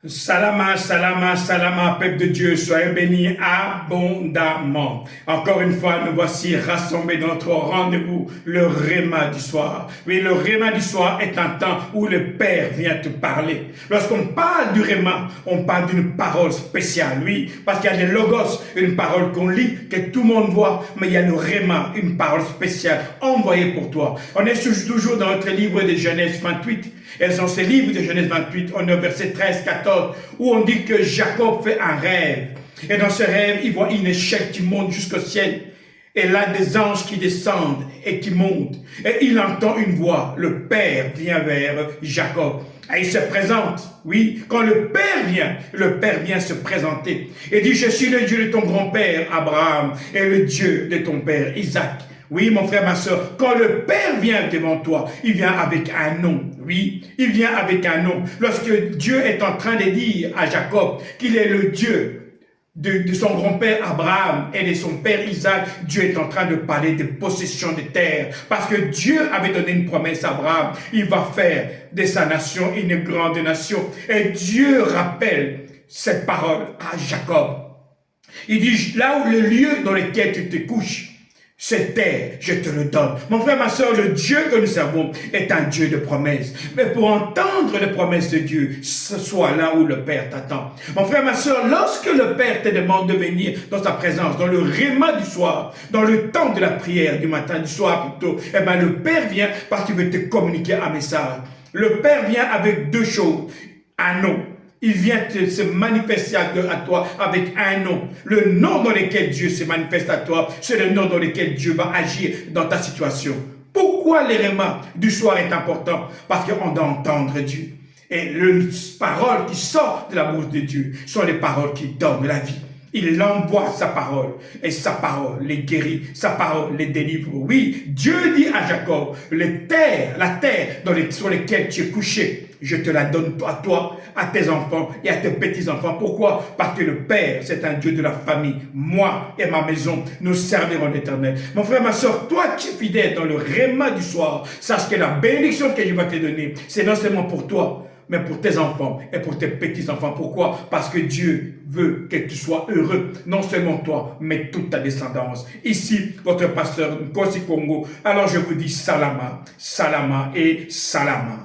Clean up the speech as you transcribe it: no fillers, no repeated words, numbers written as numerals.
Salama, salama, salama, peuple de Dieu, soyez bénis abondamment. Encore une fois, nous voici rassemblés dans notre rendez-vous, le Réma du soir. Oui, le Réma du soir est un temps où le Père vient te parler. Lorsqu'on parle du Réma, on parle d'une parole spéciale, oui, parce qu'il y a des logos, une parole qu'on lit, que tout le monde voit, mais il y a le Réma, une parole spéciale envoyée pour toi. On est toujours dans notre livre de Genèse 28. Et dans ce livre de Genèse 28, on est au verset 13-14, où on dit que Jacob fait un rêve. Et dans ce rêve, il voit une échelle qui monte jusqu'au ciel. Et là, des anges qui descendent et qui montent. Et il entend une voix. Le Père vient vers Jacob. Et il se présente. Oui, quand le Père vient se présenter. Et dit, je suis le Dieu de ton grand-père Abraham et le Dieu de ton père Isaac. Oui, mon frère, ma soeur, quand le Père vient devant toi, il vient avec un nom. Oui, il vient avec un nom. Lorsque Dieu est en train de dire à Jacob qu'il est le Dieu de son grand-père Abraham et de son père Isaac, Dieu est en train de parler de possession de terre. Parce que Dieu avait donné une promesse à Abraham. Il va faire de sa nation une grande nation. Et Dieu rappelle cette parole à Jacob. Il dit, là où le lieu dans lequel tu te couches, cette terre, je te le donne. Mon frère, ma soeur, le Dieu que nous servons est un Dieu de promesses. Mais pour entendre les promesses de Dieu, ce soit là où le Père t'attend. Mon frère, ma soeur, lorsque le Père te demande de venir dans sa présence, dans le réma du soir, dans le temps de la prière, du matin, du soir plutôt, eh bien, le Père vient parce qu'il veut te communiquer un message. Le Père vient avec deux choses. Un nom. Il vient se manifester à toi avec un nom. Le nom dans lequel Dieu se manifeste à toi, c'est le nom dans lequel Dieu va agir dans ta situation. Pourquoi l'élément du soir est important? Parce qu'on doit entendre Dieu. Et les paroles qui sortent de la bouche de Dieu sont les paroles qui donnent la vie. Il envoie sa parole et sa parole les guérit, sa parole les délivre. Oui, Dieu dit à Jacob, la terre sur laquelle tu es couché, je te la donne à toi, à tes enfants et à tes petits-enfants. Pourquoi? Parce que le Père, c'est un Dieu de la famille. Moi et ma maison, nous servirons l'Éternel. Mon frère, ma soeur, toi qui es fidèle dans le réma du soir, sache que la bénédiction que je vais te donner, c'est non seulement pour toi, mais pour tes enfants et pour tes petits-enfants. Pourquoi? Parce que Dieu veut que tu sois heureux, non seulement toi, mais toute ta descendance. Ici, votre pasteur Nkosi Congo. Alors je vous dis salama, salama et salama.